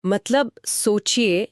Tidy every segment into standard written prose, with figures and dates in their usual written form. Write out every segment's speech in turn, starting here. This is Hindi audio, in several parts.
मतलब सोचिए,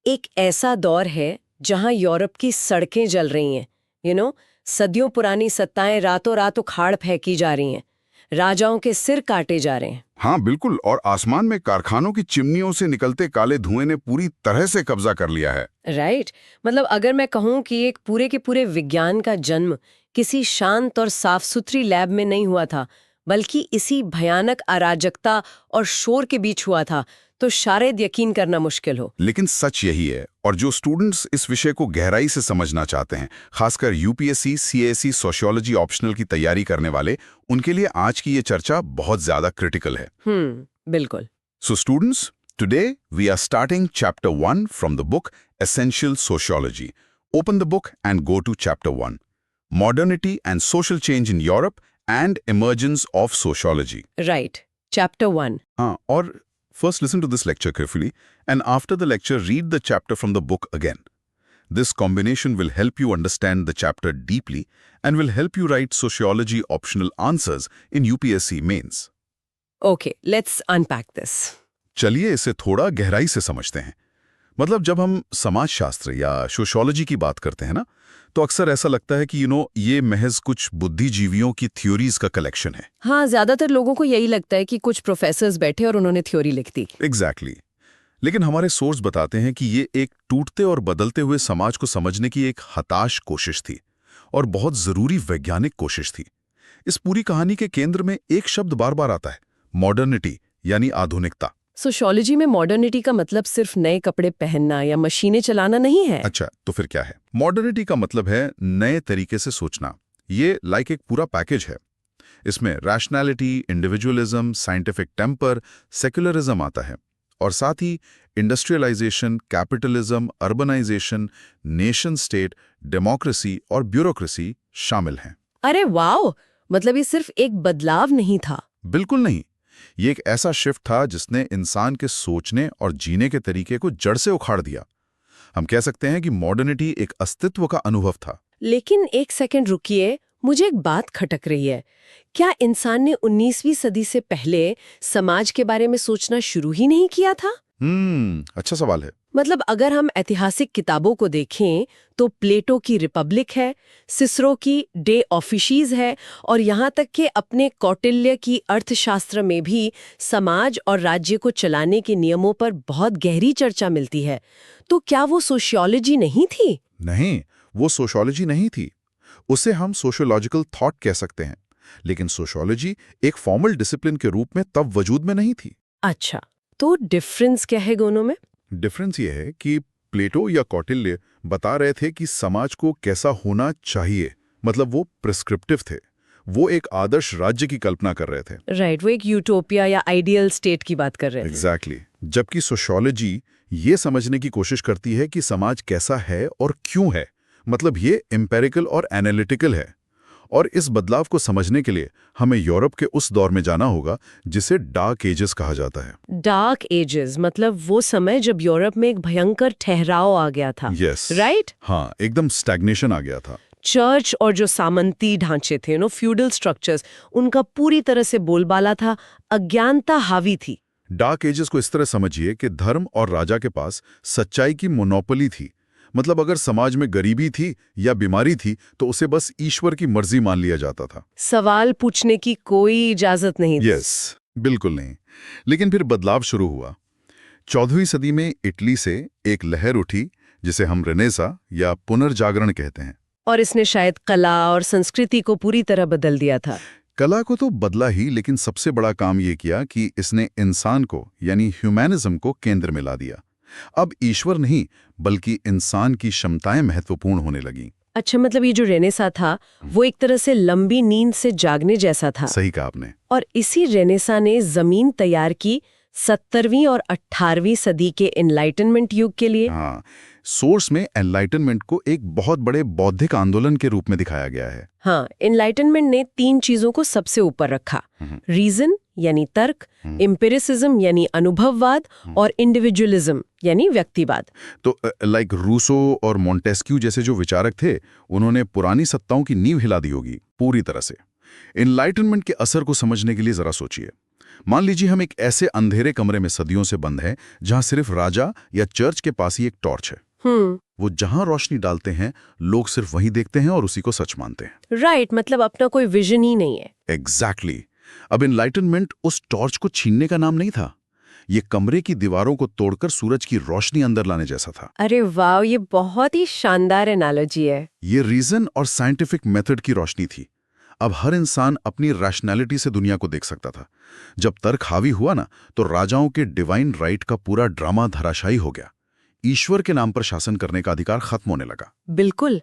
एक ऐसा दौर है जहां यूरोप की सड़कें जल रही हैं, सदियों पुरानी सत्ताएं रातों रात उखाड़ फेंकी जा रही हैं, राजाओं के सिर काटे जा रहे हैं। हाँ बिल्कुल, और आसमान में कारखानों की चिमनियों से निकलते काले धुएं ने पूरी तरह से कब्जा कर लिया है। राइट। मतलब अगर मैं कहूं कि एक पूरे के पूरे विज्ञान का जन्म किसी शांत और साफ सुथरी लैब में नहीं हुआ था, बल्कि इसी भयानक अराजकता और शोर के बीच हुआ था, तो शायद यकीन करना मुश्किल हो। लेकिन सच यही है, और जो स्टूडेंट्स इस विषय को गहराई से समझना चाहते हैं, खासकर यूपीएससी, सीएसई, सोशियोलॉजी ऑप्शनल की तैयारी करने वाले, उनके लिए आज की ये चर्चा बहुत ज्यादा क्रिटिकल है। बिल्कुल। So students, today we are starting chapter 1 from the book essential sociology. Open the book and go to chapter 1, modernity and social change in Europe and emergence of sociology. Right, chapter 1। हाँ, और first listen to this lecture carefully, and after the lecture read the chapter from the book again. This combination will help you understand the chapter deeply and will help you write sociology optional answers in UPSC mains. Okay, let's unpack this. चलिए इसे थोड़ा गहराई से समझते हैं। मतलब जब हम समाजशास्त्र या सोशियोलॉजी की बात करते हैं ना, तो अक्सर ऐसा लगता है कि ये महज कुछ बुद्धिजीवियों की थ्योरीज का कलेक्शन है। हाँ, ज्यादातर लोगों को यही लगता है कि कुछ प्रोफेसर्स बैठे और उन्होंने थ्योरी लिख दी। एग्जैक्टली। लेकिन हमारे सोर्स बताते हैं कि ये एक टूटते और बदलते हुए समाज को समझने की एक हताश कोशिश थी, और बहुत जरूरी वैज्ञानिक कोशिश थी। इस पूरी कहानी के केंद्र में एक शब्द बार बार आता है, मॉडर्निटी, यानी आधुनिकता। सोशियोलॉजी में मॉडर्निटी का मतलब सिर्फ नए कपड़े पहनना या मशीनें चलाना नहीं है। अच्छा, तो फिर क्या है? मॉडर्निटी का मतलब है नए तरीके से सोचना। ये लाइक एक पूरा पैकेज है। इसमें rationality, individualism, scientific temper, secularism आता है, और साथ ही industrialisation, capitalism, urbanisation, nation state, democracy और ब्यूरोक्रेसी शामिल हैं। अरे वाह! मतलब ये सिर्फ एक बदलाव नहीं था। बिल्कुल नहीं, ये एक ऐसा शिफ्ट था जिसने इंसान के सोचने और जीने के तरीके को जड़ से उखाड़ दिया। हम कह सकते हैं कि मॉडर्निटी एक अस्तित्व का अनुभव था। लेकिन एक सेकंड रुकिए, मुझे एक बात खटक रही है। क्या इंसान ने 19वीं सदी से पहले समाज के बारे में सोचना शुरू ही नहीं किया था? अच्छा सवाल है। मतलब अगर हम ऐतिहासिक किताबों को देखें तो प्लेटो की रिपब्लिक है, सिसरो की डे ऑफिशीज है, और यहाँ तक कि अपने कौटिल्य की अर्थशास्त्र में भी समाज और राज्य को चलाने के नियमों पर बहुत गहरी चर्चा मिलती है। तो क्या वो सोशियोलॉजी नहीं थी? नहीं, वो सोशियोलॉजी नहीं थी। उसे हम सोशियोलॉजिकल थॉट कह सकते हैं, लेकिन सोशियोलॉजी एक फॉर्मल डिसिप्लिन के रूप में तब वजूद में नहीं थी। अच्छा, तो डिफरेंस क्या है दोनों में? डिफरेंस ये है कि प्लेटो या कौटिल्य बता रहे थे कि समाज को कैसा होना चाहिए, मतलब वो प्रिस्क्रिप्टिव थे। वो एक आदर्श राज्य की कल्पना कर रहे थे। राइट, वो एक यूटोपिया या आइडियल स्टेट की बात कर रहे थे। एग्जैक्टली। जबकि सोशियोलॉजी ये समझने की कोशिश करती है कि समाज कैसा है और क्यों है, मतलब ये एम्पेरिकल और एनालिटिकल है। और इस बदलाव को समझने के लिए हमें यूरोप के उस दौर में जाना होगा जिसे डार्क एजेस कहा जाता है। डार्क एजेस मतलब वो समय जब यूरोप में एक भयंकर ठहराव आ गया था। Yes, right? हाँ, एकदम स्टैग्नेशन आ गया था। चर्च और जो सामंती ढांचे थे, फ्यूडल स्ट्रक्चर्स, उनका पूरी तरह से बोलबाला था, अज्ञानता हावी थी। डार्क एजेस को इस तरह समझिए कि धर्म और राजा के पास सच्चाई की मोनोपोली थी। मतलब अगर समाज में गरीबी थी या बीमारी थी तो उसे बस ईश्वर की मर्जी मान लिया जाता था। सवाल पूछने की कोई इजाजत नहीं थी। यस, बिल्कुल नहीं। लेकिन फिर बदलाव शुरू हुआ। 14वीं सदी में इटली से एक लहर उठी जिसे हम रेनेसा या पुनर्जागरण कहते हैं। और इसने शायद कला और संस्कृति को पूरी तरह बदल दिया था। कला को तो बदला ही, लेकिन सबसे बड़ा काम ये किया कि इसने इंसान को यानी ह्यूमैनिज्म को केंद्र में ला दिया। अब ईश्वर नहीं बल्कि इंसान की क्षमताएं महत्वपूर्ण होने लगीं। अच्छा, मतलब ये जो रेनेसा था वो एक तरह से लंबी नींद से जागने जैसा था। सही कहा आपने। और इसी रेनेसा ने जमीन तैयार की 17वीं और 18वीं सदी के एनलाइटनमेंट युग के लिए। हाँ, सोर्स में एनलाइटनमेंट को एक बहुत बड़े बौद्धिक आंदोलन के रूप में दिखाया गया है। हाँ, एनलाइटनमेंट ने 3 चीजों को सबसे ऊपर रखा, रीजन यानी तर्क, एम्पिरिसिज्म यानी अनुभववाद, और इंडिविजुअलिज्म यानी व्यक्तिवाद। तो लाइक रूसो और मोंटेस्क्यू जैसे जो विचारक थे, उन्होंने पुरानी सत्ताओं की नींव हिला दी होगी पूरी तरह से। एनलाइटनमेंट के असर को समझने के लिए जरा सोचिए। मान लीजिए हम एक ऐसे अंधेरे कमरे में सदियों से बंद हैं, जहां सिर्फ राजा या चर्च के पास ही एक टॉर्च है। वो जहां रोशनी डालते हैं, लोग सिर्फ वही देखते हैं और उसी को सच मानते हैं। राइट, मतलब अपना कोई विजन ही नहीं है। एग्जैक्टली। अब एनलाइटनमेंट उस टॉर्च को छीनने का नाम नहीं था। ये कमरे की दीवारों को तोड़कर सूरज की रोशनी अंदर लाने जैसा था। अरे वाह, ये बहुत ही शानदार एनालॉजी है। ये रीजन और साइंटिफिक मेथड की रोशनी थी। अब हर इंसान अपनी रैशनैलिटी से दुनिया को देख सकता था। जब तर्क हावी हुआ ना, तो राजाओं के डिवाइन राइट का पूरा ड्रामा धराशायी हो गया। ईश्वर के नाम पर शासन करने का अधिकार खत्म होने लगा। बिल्कुल,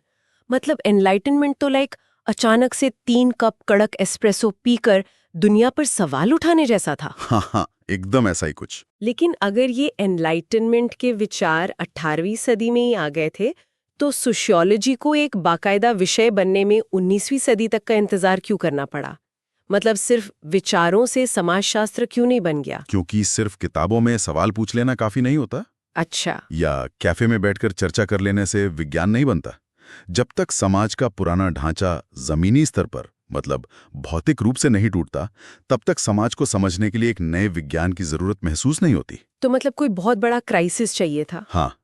मतलब एनलाइटनमेंट तो लाइक अचानक से 3 कप कड़क एस्प्रेसो पीकर दुनिया पर सवाल उठाने जैसा था। हाँ, एकदम ऐसा ही कुछ। लेकिन अगर ये एनलाइटनमेंट के विचार 18वीं सदी में ही आ गए थे, तो सोशियोलॉजी को एक बाकायदा विषय बनने में 19वीं सदी तक का इंतजार क्यों करना पड़ा? मतलब सिर्फ विचारों से समाजशास्त्र क्यों नहीं बन गया? क्योंकि सिर्फ किताबों में सवाल पूछ लेना काफी नहीं होता। अच्छा। या कैफे में बैठकर चर्चा कर लेने से विज्ञान नहीं बनता। जब तक समाज का पुराना ढांचा जमीनी स्तर पर, मतलब भौतिक रूप से नहीं टूटता, तब तक समाज को समझने के लिए एक नए विज्ञान की जरूरत महसूस नहीं होती। तो मतलब कोई बहुत बड़ा क्राइसिस चाहिए था। हाँ,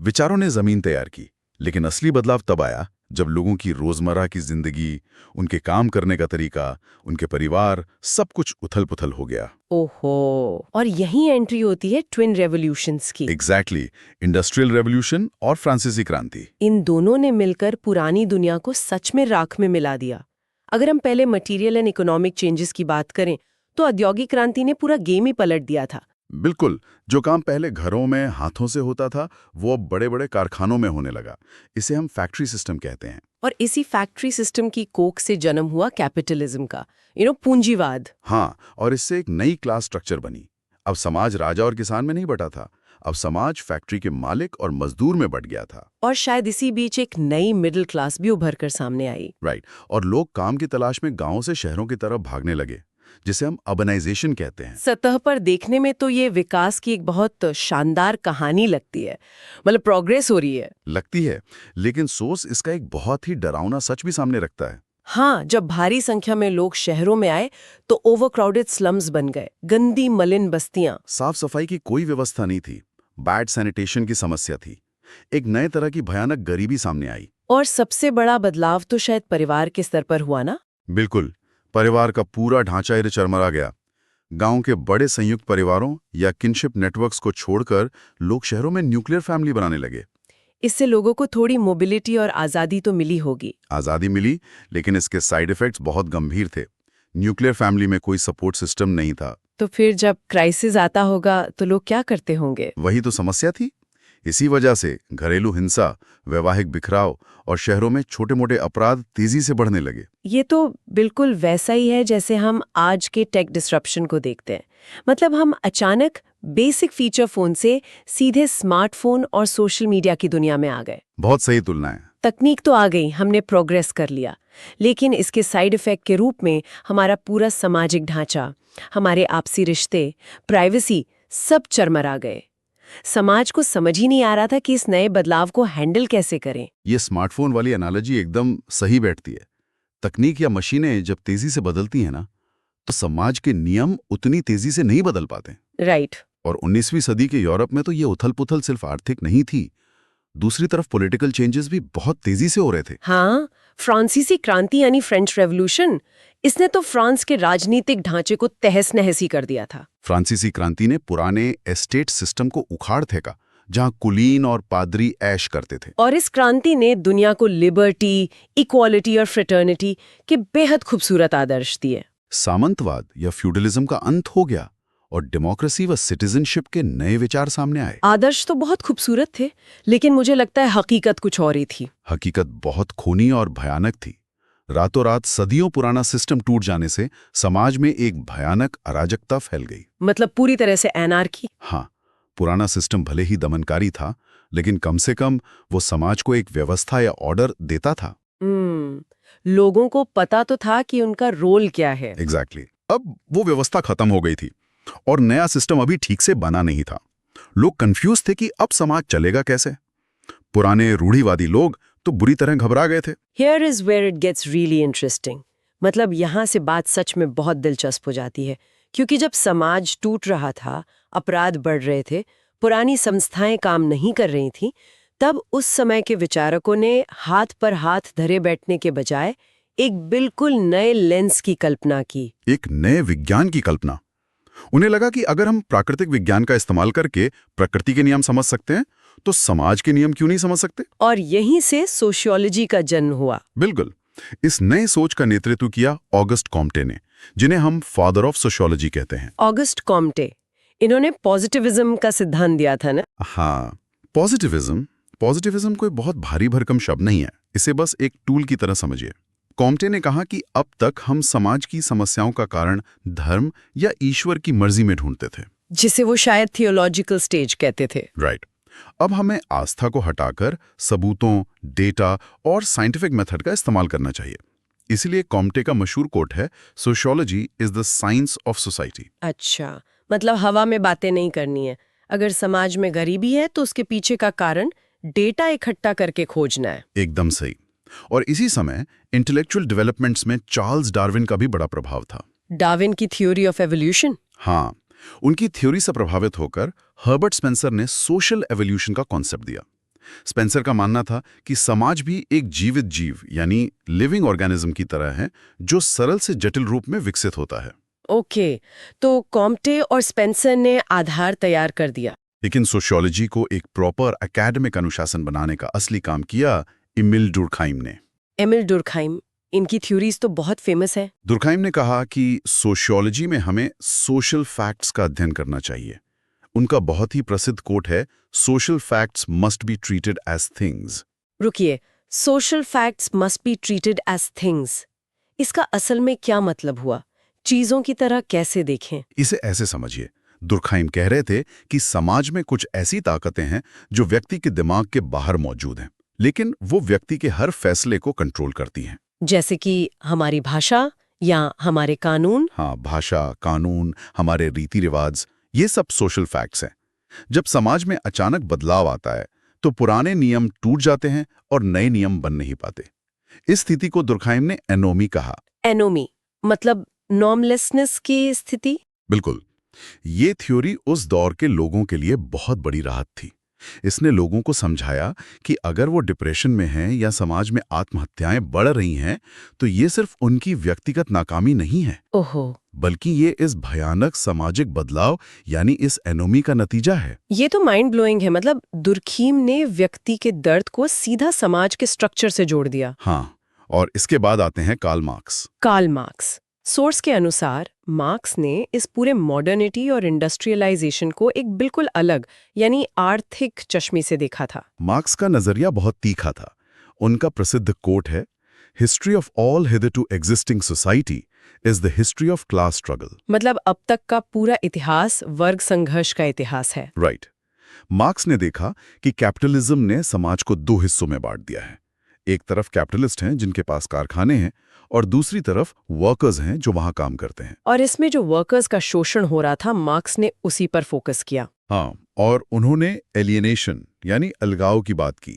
विचारों ने जमीन तैयार की, लेकिन असली बदलाव तब आया जब लोगों की रोजमर्रा की जिंदगी, उनके काम करने का तरीका, उनके परिवार, सब कुछ उथल-पुथल हो गया। ओहो, और यही एंट्री होती है ट्विन रेवोल्यूशंस की। एग्जैक्टली, इंडस्ट्रियल रेवोल्यूशन और फ्रांसीसी क्रांति। इन दोनों ने मिलकर पुरानी दुनिया को सच में राख में मिला दिया। अगर हम पहले मटेरियल एंड इकोनॉमिक चेंजेस की बात करें, तो औद्योगिक क्रांति ने पूरा गेम ही पलट दिया था। बिल्कुल, जो काम पहले घरों में हाथों से होता था, वो अब बड़े-बड़े कारखानों में होने लगा। इसे हम फैक्ट्री सिस्टम कहते हैं। और इसी फैक्ट्री सिस्टम की कोख से जन्म हुआ कैपिटलिज्म का, पूंजीवाद। हाँ, और इससे एक नई क्लास स्ट्रक्चर बनी। अब समाज राजा और किसान में नहीं बटा था, अब समाज फैक्ट्री के मालिक और मजदूर में बट गया था। और शायद इसी बीच एक नई मिडिल क्लास भी उभर कर सामने आई। राइट, और लोग काम की तलाश में गांवों से शहरों की तरफ भागने लगे, जिसे हम अर्बनाइजेशन कहते हैं। सतह पर देखने में तो ये विकास की एक बहुत शानदार कहानी लगती है, मतलब प्रोग्रेस हो रही है। लगती है, लेकिन सोर्स इसका एक बहुत ही डरावना सच भी सामने रखता है। हाँ, जब भारी संख्या में लोग शहरों में आए तो ओवरक्राउडेड स्लम्स बन गए, गंदी मलिन बस्तियां। साफ सफाई की कोई व्यवस्था नहीं थी, बैड सैनिटेशन की समस्या थी, एक नए तरह की भयानक गरीबी सामने आई। और सबसे बड़ा बदलाव तो शायद परिवार के स्तर पर हुआ ना? बिल्कुल, परिवार का पूरा ढांचा ही चरमरा गया। गांव के बड़े संयुक्त परिवारों या किनशिप नेटवर्क्स को छोड़कर लोग शहरों में न्यूक्लियर फैमिली बनाने लगे। इससे लोगों को थोड़ी मोबिलिटी और आज़ादी तो मिली होगी। आज़ादी मिली, लेकिन इसके साइड इफेक्ट्स बहुत गंभीर थे। न्यूक्लियर फैमिली में कोई सपोर्ट सिस्टम नहीं था। तो फिर जब क्राइसिस आता होगा तो लोग क्या करते होंगे? वही तो समस्या थी। इसी वजह से घरेलू हिंसा, वैवाहिक बिखराव और शहरों में छोटे-मोटे अपराध तेजी से बढ़ने लगे। ये तो बिल्कुल वैसा ही है जैसे हम आज के टेक डिसरप्शन को देखते हैं। मतलब हम अचानक बेसिक फीचर फोन से सीधे स्मार्टफोन और सोशल मीडिया की दुनिया में आ गए। बहुत सही तुलना है। तकनीक तो आ गई, हमने प्रोग्रेस कर लिया, लेकिन इसके साइड इफेक्ट के रूप में हमारा पूरा सामाजिक ढांचा, हमारे आपसी रिश्ते, प्राइवेसी सब चरमरा गए। समाज को समझ ही नहीं आ रहा था कि इस नए बदलाव को हैंडल कैसे करें। ये स्मार्टफोन वाली एनालॉजी एकदम सही बैठती है। तकनीक या मशीनें जब तेजी से बदलती हैं ना, तो समाज के नियम उतनी तेजी से नहीं बदल पाते। राइट। और 19वीं सदी के यूरोप में तो ये उथल-पुथल सिर्फ आर्थिक नहीं थी, दूसरी तरफ पॉलिटिकल चेंजेस भी बहुत तेजी से हो रहे थे। हाँ, फ्रांसीसी क्रांति यानी फ्रेंच रेवोल्यूशन, इसने तो फ्रांस के राजनीतिक ढांचे को तहस-नहस ही कर दिया था। फ्रांसीसी क्रांति ने पुराने एस्टेट सिस्टम को उखाड़ फेंका, जहां कुलीन और पादरी ऐश करते थे। और इस क्रांति ने दुनिया को लिबर्टी, इक्वालिटी और फ्रेटर्निटी के बेहद खूबसूरत आदर्श दिए। सामंतवाद या फ्यूडलिज्म का अंत हो गया और डेमोक्रेसी व सिटीजनशिप के नए विचार सामने आए। आदर्श तो बहुत खूबसूरत थे, लेकिन मुझे लगता है हकीकत कुछ और ही थी। हकीकत बहुत खूनी और भयानक थी। रातों रात सदियों पुराना सिस्टम टूट जाने से समाज में एक भयानक अराजकता फैल गई। मतलब पूरी तरह से एनार्की। हाँ, पुराना सिस्टम भले ही दमनकारी था, लेकिन कम से कम वो समाज को एक व्यवस्था या ऑर्डर देता था। लोगों को पता तो था कि उनका रोल क्या है। एग्जैक्टली। अब वो व्यवस्था खत्म हो गई थी और नया सिस्टम अभी ठीक से बना नहीं था। लोग कंफ्यूज थे कि अब समाज चलेगा कैसे। पुराने रूढ़िवादी लोग तो बुरी तरह घबरा गए थे। Here is where it gets really interesting। मतलब यहाँ से बात सच में बहुत दिलचस्प हो जाती है, क्योंकि जब समाज टूट रहा था, अपराध बढ़ रहे थे, पुरानी संस्थाएं काम नहीं कर रही थीं, तब उस समय के विचारकों ने हाथ पर हाथ धरे बैठने के बजाय एक बिल्कुल नए लेंस की कल्पना की। एक नए विज्ञान की कल्पना। उन्हें लगा कि अगर हम प्राकृतिक विज्ञान का इस्तेमाल करके प्रकृति के नियम समझ सकते हैं, तो समाज के नियम क्यों नहीं समझ सकते? और यहीं से सोशियोलॉजी का जन्म हुआ। बिल्कुल। इस नए सोच का नेतृत्व किया ऑगस्ट कॉम्टे ने, जिन्हें हम फादर ऑफ सोशियोलॉजी कहते हैं। ऑगस्ट कॉम्टे, इन्होंने पॉजिटिविज्म का सिद्धांत दिया था ना? हाँ, पॉजिटिविज्म कोई बहुत भारी भरकम शब्द नहीं है, इसे बस एक टूल की तरह समझिए। कॉम्टे ने कहा कि अब तक हम समाज की समस्याओं का कारण धर्म या ईश्वर की मर्जी में ढूंढते थे, जिसे वो शायद थियोलॉजिकल स्टेज कहते थे। राइट। अब हमें आस्था को हटाकर सबूतों, डेटा और साइंटिफिक मेथड का इस्तेमाल करना चाहिए। इसीलिए कॉम्टे का मशहूर कोट है, sociology is the science of society. अच्छा, मतलब हवा में बातें नहीं करनी है। अगर समाज में गरीबी है तो उसके पीछे का कारण डेटा इकट्ठा करके खोजना है। एकदम सही। और इसी समय इंटेलेक्चुअल डेवलपमेंट्स में चार्ल्स डार्विन का भी बड़ा प्रभाव था। डार्विन की थ्योरी ऑफ एवोल्यूशन? हाँ, उनकी थ्योरी से प्रभावित होकर हर्बर्ट स्पेंसर ने सोशल एवोल्यूशन का कॉन्सेप्ट दिया। स्पेंसर का मानना था कि समाज भी एक जीवित जीव यानी लिविंग ऑर्गेनिज्म की तरह है, जो सरल से जटिल रूप में विकसित होता है। ओके, तो कॉम्टे और स्पेंसर ने आधार तैयार कर दिया। लेकिन सोशियोलॉजी को एक प्रॉपर एकेडमिक अनुशासन बनाने का असली काम किया एमिल डुर्खाइम ने। एमिल डुर्खाइम, इनकी थ्योरीज तो बहुत फेमस है। डुर्खाइम ने कहा कि सोशियोलॉजी में हमें सोशल फैक्ट्स का अध्ययन करना चाहिए। उनका बहुत ही प्रसिद्ध कोट है, social facts must be treated as things. रुकिए, social facts must be treated as things, इसका असल में क्या मतलब हुआ? चीजों की तरह कैसे देखें? इसे ऐसे समझिए, दुर्खाइम कह रहे थे कि समाज में कुछ ऐसी ताकतें हैं जो व्यक्ति के दिमाग के बाहर मौजूद हैं, लेकिन वो व्यक्ति के हर फैसले को कंट्रोल करती हैं। जैसे कि हमारी भाषा या हमारे कानून? हाँ, भाषा, कानून, हमारे रीति रिवाज, ये सब सोशल फैक्ट्स हैं। जब समाज में अचानक बदलाव आता है तो पुराने नियम टूट जाते हैं और नए नियम बन नहीं पाते। इस स्थिति को दुर्खाइम ने एनोमी कहा। एनोमी मतलब नॉर्मलेसनेस की स्थिति? बिल्कुल। ये थ्योरी उस दौर के लोगों के लिए बहुत बड़ी राहत थी। इसने लोगों को समझाया कि अगर वो डिप्रेशन में हैं या समाज में आत्महत्याएं बढ़ रही हैं, तो ये सिर्फ उनकी व्यक्तिगत नाकामी नहीं है, ओहो, बल्कि ये इस भयानक सामाजिक बदलाव यानी इस एनोमी का नतीजा है। ये तो माइंड ब्लोइंग है। मतलब दुर्खीम ने व्यक्ति के दर्द को सीधा समाज के स्ट्रक्चर से जोड़ दिया। हाँ, और इसके बाद आते हैं Karl Marx. Karl Marx, source के अनुसार मार्क्स ने इस पूरे मॉडर्निटी और इंडस्ट्रियलाइजेशन को एक बिल्कुल अलग यानी आर्थिक चश्मे से देखा था। मार्क्स का नजरिया बहुत तीखा था। उनका प्रसिद्ध कोट है, history of all hitherto existing society is the history of class struggle. मतलब अब तक का पूरा इतिहास वर्ग संघर्ष का इतिहास है। राइट। मार्क्स ने देखा कि कैपिटलिज्म ने समाज को दो हिस्सों में बांट दिया है। एक तरफ कैपिटलिस्ट हैं जिनके पास कारखाने हैं, और दूसरी तरफ वर्कर्स हैं जो वहां काम करते हैं। और इसमें जो वर्कर्स का शोषण हो रहा था, मार्क्स ने उसी पर फोकस किया। हाँ, और उन्होंने एलियनेशन यानी अलगाव की बात की।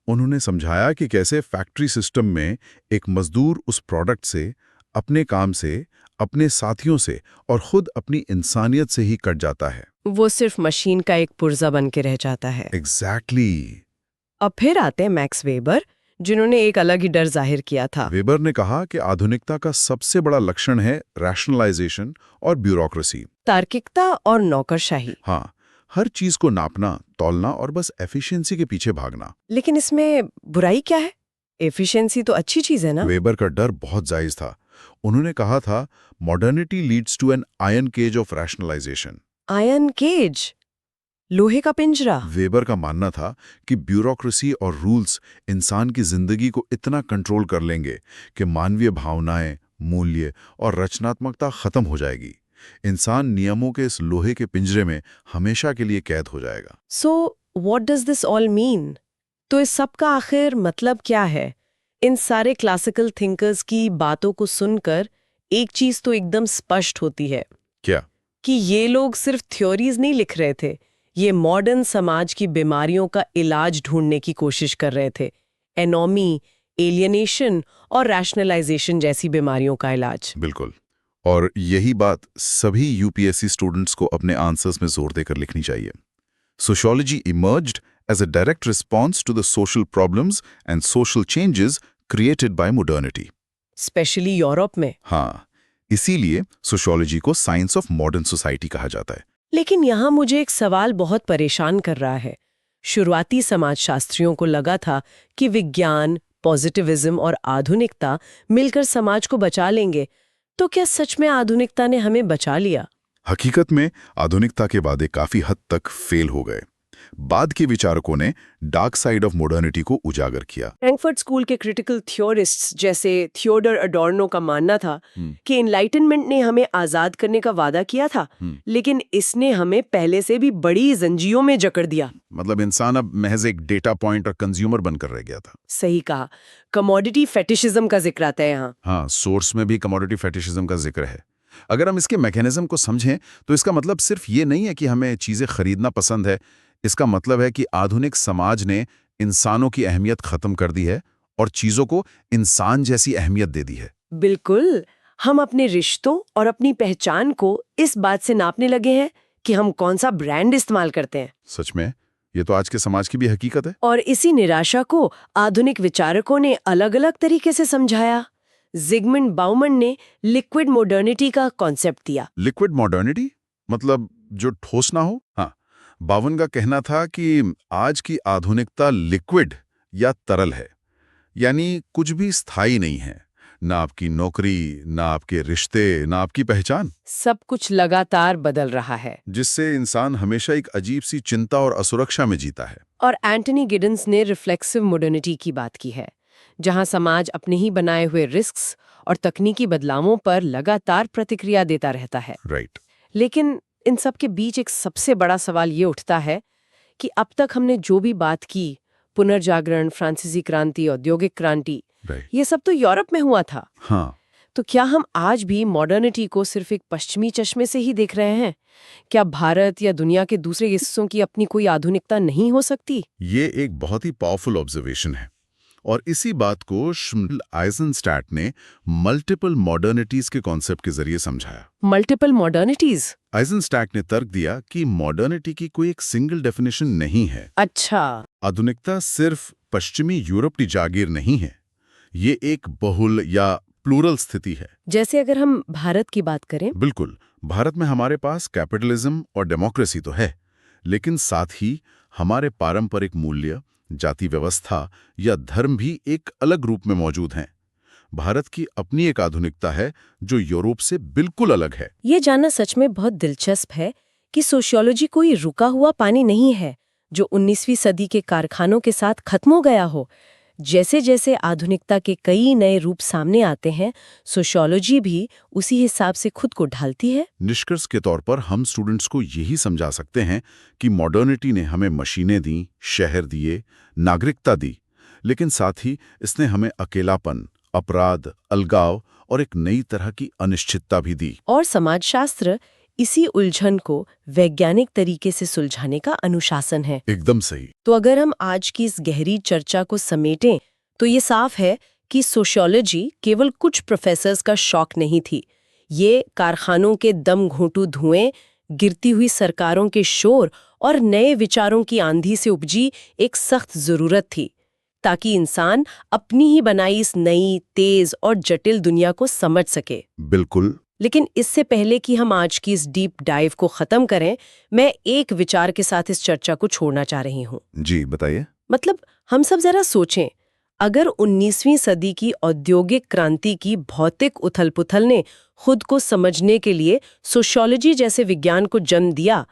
उन्होंने समझाया कि कैसे फैक्ट्री सिस्टम में एक मजदूर उस प्रोडक्ट से, अपने काम से, अपने साथियों से और खुद अपनी इंसानियत से ही कट जाता है। वो सिर्फ मशीन का एक पुर्जा बन के रह जाता है। एग्जैक्टली। अब फिर आते हैं मैक्स वेबर, जिन्होंने एक अलग ही डर जाहिर किया था। वेबर ने कहा कि आधुनिकता का सबसे बड़ा लक्षण है रैशनलाइजेशन और ब्यूरोक्रेसी, तार्किकता और नौकरशाही। हाँ, हर चीज को नापना, तौलना और बस एफिशिएंसी के पीछे भागना। लेकिन इसमें बुराई क्या है? एफिशिएंसी तो अच्छी चीज है ना? वेबर का डर बहुत जायज था। उन्होंने कहा था, modernity leads to an iron cage of rationalisation. Iron cage, लोहे का पिंजरा। वेबर का मानना था कि ब्यूरोक्रेसी और रूल्स इंसान की जिंदगी को इतना कंट्रोल कर लेंगे कि मानवीय भावनाएं, मूल्य और रचनात्मकता खत्म हो जाएगी। इंसान नियमों के इस लोहे के पिंजरे में हमेशा के लिए कैद हो जाएगा। So what does this all mean? तो इस सब का आखिर मतलब क्या है? इन सारे क्लासिकल थिंकर्स की बातों को सुनकर एक चीज तो एकदम स्पष्ट होती है। क्या? कि ये लोग सिर्फ थ्योरीज नहीं लिख रहे थे, ये मॉडर्न समाज की बीमारियों का इलाज ढूंढने की कोशिश कर रहे थे। एनोमी, एलियनेशन और रैशनलाइजेशन जैसी बीमारियों का इलाज। बिल्कुल। और यही बात सभी यूपीएससी स्टूडेंट्स को अपने आंसर्स में जोर देकर लिखनी चाहिए। Sociology emerged as a direct response to the social problems and social changes created by modernity. Specially Europe में। हाँ, इसीलिए सोशियोलॉजी को साइंस ऑफ मॉडर्न सोसाइटी कहा जाता है। लेकिन यहाँ मुझे एक सवाल बहुत परेशान कर रहा है। शुरुआती समाजशास्त्रियों को लगा था कि विज्ञान, पॉजिटिविज्म और आधुनिकता मिलकर समाज को बचा लेंगे। तो क्या सच में आधुनिकता ने हमें बचा लिया? हकीकत में आधुनिकता के वादे काफी हद तक फेल हो गए। बाद के विचारकों ने डार्क साइड ऑफ मॉडर्निटी को उजागर किया। फ्रैंकफर्ट स्कूल के क्रिटिकल थियोरिस्ट्स जैसे थियोडर अडोर्नो का मानना था कि एनलाइटनमेंट ने हमें आजाद करने का वादा किया था, लेकिन इसने हमें पहले से भी बड़ी जंजीरों में जकड़ दिया। मतलब इंसान अब महज एक डेटा पॉइंट और कंज्यूमर बनकर रह गया था। सही कहा। कमोडिटी फेटिशिज्म का जिक्र आता है यहाँ। हाँ, सोर्स में भी कमोडिटी फेटिशिज्म का जिक्र है। अगर हम इसके मैकेनिज्म को समझें तो इसका मतलब सिर्फ ये नहीं है कि हमें चीजें खरीदना पसंद है। इसका मतलब है कि आधुनिक समाज ने इंसानों की अहमियत खत्म कर दी है और चीजों को इंसान जैसी अहमियत दे दी है। बिल्कुल। हम अपने रिश्तों और अपनी पहचान को इस बात से नापने लगे हैं कि हम कौन सा ब्रांड इस्तेमाल करते हैं। सच में ये तो आज के समाज की भी हकीकत है। और इसी निराशा को आधुनिक विचारकों ने अलग अलग तरीके से समझाया। जिगमंड बाउमन ने लिक्विड मॉडर्निटी का कॉन्सेप्ट दिया। लिक्विड मॉडर्निटी मतलब जो ठोस ना हो? हाँ, बावन का कहना था कि आज की आधुनिकता लिक्विड या तरल है, यानी कुछ भी स्थायी नहीं है। ना आपकी नौकरी, ना आपके रिश्ते, ना आपकी पहचान। सब कुछ लगातार बदल रहा है, जिससे इंसान हमेशा एक अजीब सी चिंता और असुरक्षा में जीता है। और एंटनी गिडन्स ने रिफ्लेक्सिव मॉडर्निटी की बात की है, जहां समाज अपने ही बनाए हुए रिस्क्स और तकनीकी बदलावों पर लगातार प्रतिक्रिया देता रहता है। राइट। लेकिन इन सब के बीच एक सबसे बड़ा सवाल ये उठता है कि अब तक हमने जो भी बात की, पुनर्जागरण, फ्रांसीसी क्रांति, औद्योगिक क्रांति, ये सब तो यूरोप में हुआ था। हाँ। तो क्या हम आज भी मॉडर्निटी को सिर्फ एक पश्चिमी चश्मे से ही देख रहे हैं? क्या भारत या दुनिया के दूसरे हिस्सों की अपनी कोई आधुनिकता नहीं हो सकती? ये एक बहुत ही पावरफुल ऑब्जर्वेशन है और इसी बात को श्मिल आइजनस्टैट ने मल्टीपल मॉडर्निटीज के कॉन्सेप्ट के जरिए समझाया। मल्टीपल मॉडर्निटीज? आइजनस्टैट ने तर्क दिया कि मॉडर्निटी की कोई एक सिंगल डेफिनेशन नहीं है। अच्छा। आधुनिकता सिर्फ पश्चिमी यूरोप की जागीर नहीं है, ये एक बहुल या प्लूरल स्थिति है। जैसे अगर हम भारत की बात करें? बिल्कुल। भारत में हमारे पास कैपिटलिज्म और डेमोक्रेसी तो है, लेकिन साथ ही हमारे पारंपरिक मूल्य, जाति व्यवस्था या धर्म भी एक अलग रूप में मौजूद हैं। भारत की अपनी एक आधुनिकता है जो यूरोप से बिल्कुल अलग है। ये जानना सच में बहुत दिलचस्प है कि सोशियोलॉजी कोई रुका हुआ पानी नहीं है जो 19वीं सदी के कारखानों के साथ खत्म हो गया हो। जैसे जैसे आधुनिकता के कई नए रूप सामने आते हैं, सोशियोलॉजी भी उसी हिसाब से खुद को ढालती है। निष्कर्ष के तौर पर हम स्टूडेंट्स को यही समझा सकते हैं कि मॉडर्निटी ने हमें मशीनें दी, शहर दिए, नागरिकता दी, लेकिन साथ ही इसने हमें अकेलापन, अपराध, अलगाव और एक नई तरह की अनिश्चितता भी दी। और समाजशास्त्र इसी उलझन को वैज्ञानिक तरीके से सुलझाने का अनुशासन है। एकदम सही। तो अगर हम आज की इस गहरी चर्चा को समेटें तो ये साफ है कि सोशियोलॉजी केवल कुछ प्रोफेसर्स का शौक नहीं थी। ये कारखानों के दम घोंटू धुएं, गिरती हुई सरकारों के शोर और नए विचारों की आंधी से उपजी एक सख्त जरूरत थी, ताकि इंसान अपनी ही बनाई इस नई, तेज और जटिल दुनिया को समझ सके। बिल्कुल। लेकिन इससे पहले कि हम आज की इस डीप डाइव को खत्म करें, मैं एक विचार के साथ इस चर्चा को छोड़ना चाह रही हूँ। जी बताइए। मतलब हम सब जरा सोचें, अगर 19वीं सदी की औद्योगिक क्रांति की भौतिक उथल-पुथल ने खुद को समझने के लिए सोशियोलॉजी जैसे विज्ञान को जन्म दिया,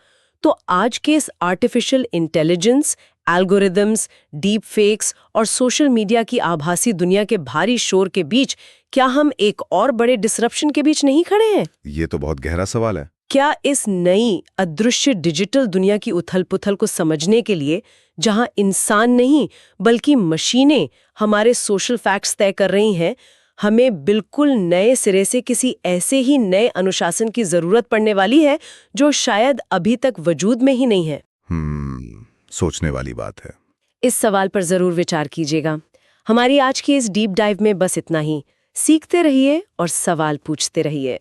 तो आज के इस artificial intelligence, algorithms, deep fakes और सोशल मीडिया की आभासी दुनिया के भारी शोर के बीच क्या हम एक और बड़े डिसरप्शन के बीच नहीं खड़े हैं? ये तो बहुत गहरा सवाल है। क्या इस नई अदृश्य डिजिटल दुनिया की उथल-पुथल को समझने के लिए, जहां इंसान नहीं बल्कि मशीनें हमारे सोशल फैक्ट्स तय कर रही हैं, हमें बिल्कुल नए सिरे से किसी ऐसे ही नए अनुशासन की जरूरत पड़ने वाली है जो शायद अभी तक वजूद में ही नहीं है? सोचने वाली बात है। इस सवाल पर जरूर विचार कीजिएगा। हमारी आज की इस डीप डाइव में बस इतना ही। सीखते रहिए और सवाल पूछते रहिए।